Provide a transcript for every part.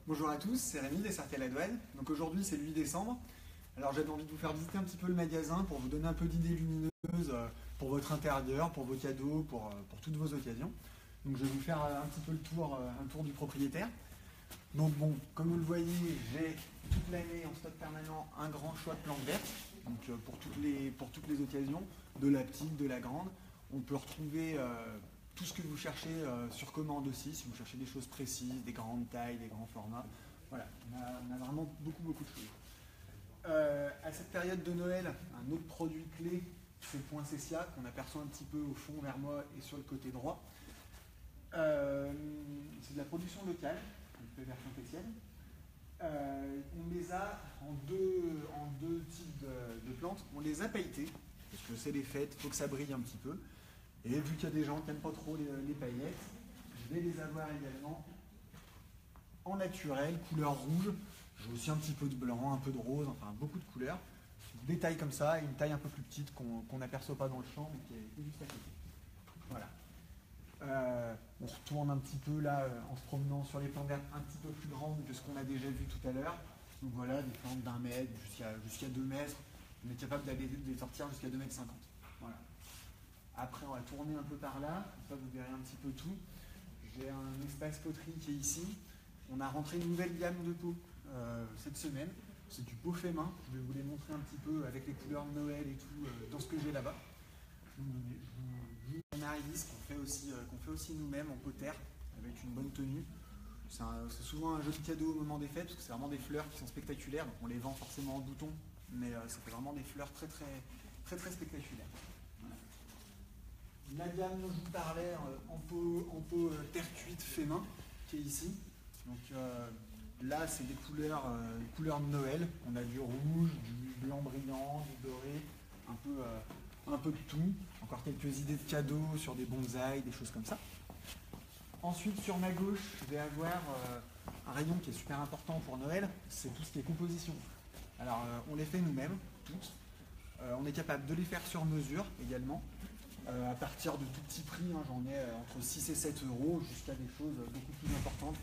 Bonjour à tous, c'est Rémi des Cercles à la Douane. Donc aujourd'hui c'est le 8 décembre. Alors j'avais envie de vous faire visiter un petit peu le magasin pour vous donner un peu d'idées lumineuses pour votre intérieur, pour vos cadeaux, pour toutes vos occasions. Donc je vais vous faire un petit peu un tour du propriétaire. Donc bon, comme vous le voyez, j'ai toute l'année en stock permanent un grand choix de plantes vertes. Donc pour toutes les occasions, de la petite, de la grande. On peut retrouver tout ce que vous cherchez sur commande aussi, si vous cherchez des choses précises, des grandes tailles, des grands formats. Voilà, on a vraiment beaucoup de choses. À cette période de Noël, un autre produit clé, c'est le point Cessia, qu'on aperçoit un petit peu au fond vers moi et sur le côté droit. C'est de la production locale, une version chrétienne. On les a en deux types de plantes. On les a pailletées, parce que c'est les fêtes, il faut que ça brille un petit peu. Et vu qu'il y a des gens qui n'aiment pas trop les paillettes, je vais les avoir également en naturel, couleur rouge. J'ai aussi un petit peu de blanc, un peu de rose, enfin beaucoup de couleurs. Des tailles comme ça et une taille un peu plus petite qu'on n'aperçoit pas dans le champ, mais qui est juste à côté. Voilà. On retourne un petit peu là en se promenant sur les plantes vertes un petit peu plus grandes que ce qu'on a déjà vu tout à l'heure. Donc voilà, des plantes d'1 mètre jusqu'à 2 mètres. On est capable d'aller de les sortir jusqu'à 2,50 mètres. Voilà. Après, on va tourner un peu par là, comme ça vous verrez un petit peu tout. J'ai un espace poterie qui est ici. On a rentré une nouvelle gamme de pots cette semaine. C'est du pot fait main. Je vais vous les montrer un petit peu avec les couleurs de Noël et tout dans ce que j'ai là-bas. Un arylis qu'on fait aussi nous-mêmes en potaire avec une bonne tenue. C'est souvent un joli cadeau au moment des fêtes parce que c'est vraiment des fleurs qui sont spectaculaires. Donc on les vend forcément en bouton, mais ça fait vraiment des fleurs très spectaculaires. La gamme dont je vous parlais en pot terre cuite fait main qui est ici. Donc là c'est des couleurs de Noël. On a du rouge, du blanc brillant, du doré, un peu de tout. Encore quelques idées de cadeaux sur des bonsaïs, des choses comme ça. Ensuite sur ma gauche je vais avoir un rayon qui est super important pour Noël, c'est tout ce qui est composition. Alors on les fait nous-mêmes, toutes. On est capable de les faire sur mesure également. À partir de tout petits prix, hein, j'en ai entre 6 et 7 euros jusqu'à des choses beaucoup plus importantes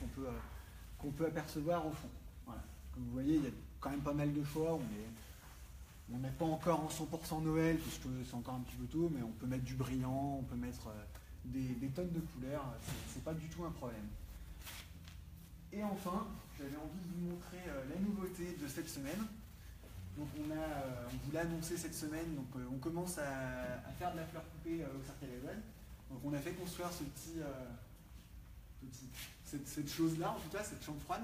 qu'on peut apercevoir au fond. Voilà. Comme vous voyez, il y a quand même pas mal de choix. On n'est pas encore en 100% Noël, puisque c'est encore un petit peu tôt, mais on peut mettre du brillant, on peut mettre des tonnes de couleurs, c'est pas du tout un problème. Et enfin, j'avais envie de vous montrer la nouveauté de cette semaine. Donc on vous l'a annoncé cette semaine, donc on commence à faire de la fleur coupée au Cercle à la Douane. Donc on a fait construire cette chose-là, en tout cas cette chambre froide.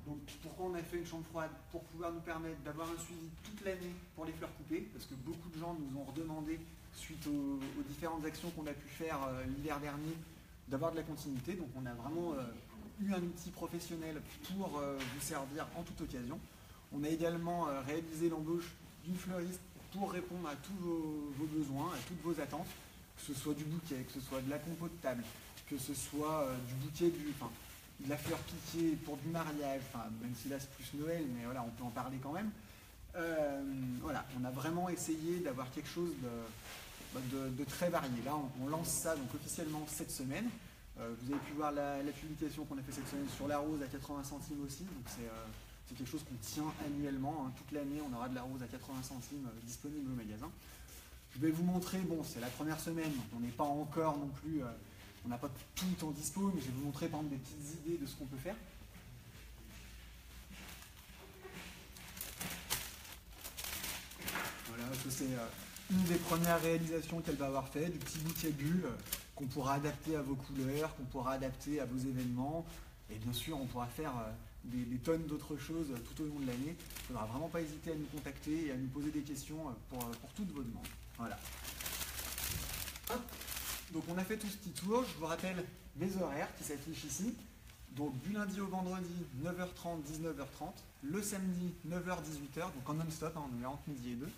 Donc pourquoi on a fait une chambre froide? Pour pouvoir nous permettre d'avoir un suivi toute l'année pour les fleurs coupées, parce que beaucoup de gens nous ont redemandé, suite aux différentes actions qu'on a pu faire l'hiver dernier, d'avoir de la continuité. Donc on a vraiment eu un outil professionnel pour vous servir en toute occasion. On a également réalisé l'embauche d'une fleuriste pour répondre à tous vos besoins, à toutes vos attentes, que ce soit du bouquet, que ce soit de la compo de table, que ce soit du bouquet, de la fleur piquée pour du mariage, même si là c'est plus Noël, mais voilà, on peut en parler quand même. Voilà, on a vraiment essayé d'avoir quelque chose de très varié. Là, on lance ça donc officiellement cette semaine. Vous avez pu voir la publication qu'on a fait cette semaine sur la rose à 80 centimes aussi, donc c'est quelque chose qu'on tient annuellement, hein. Toute l'année on aura de la rose à 80 centimes disponible au magasin. Je vais vous montrer, bon c'est la première semaine, donc on n'est pas encore non plus, on n'a pas tout en dispo, mais je vais vous montrer par exemple des petites idées de ce qu'on peut faire. Voilà, ça c'est une des premières réalisations qu'elle va avoir fait, du petit bouquet bulle qu'on pourra adapter à vos couleurs, qu'on pourra adapter à vos événements. Et bien sûr, on pourra faire des tonnes d'autres choses tout au long de l'année. Il ne faudra vraiment pas hésiter à nous contacter et à nous poser des questions pour toutes vos demandes. Voilà. Hop. Donc on a fait tout ce petit tour. Je vous rappelle les horaires qui s'affichent ici. Donc du lundi au vendredi, 9h30, 19h30. Le samedi, 9h-18h, donc en non-stop, hein, on est entre midi et 2.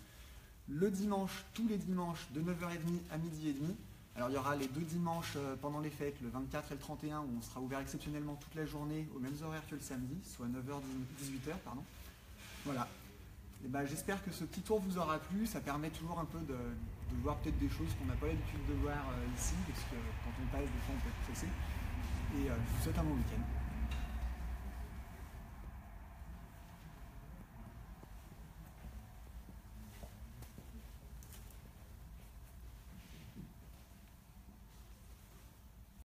Le dimanche, tous les dimanches, de 9h30 à midi et demi. Alors il y aura les 2 dimanches pendant les fêtes, le 24 et le 31, où on sera ouvert exceptionnellement toute la journée aux mêmes horaires que le samedi, soit 9h-18h, pardon. Voilà. Et ben, j'espère que ce petit tour vous aura plu, ça permet toujours un peu de voir peut-être des choses qu'on n'a pas l'habitude de voir ici, parce que quand on passe, des fois on peut être pressé. et je vous souhaite un bon week-end.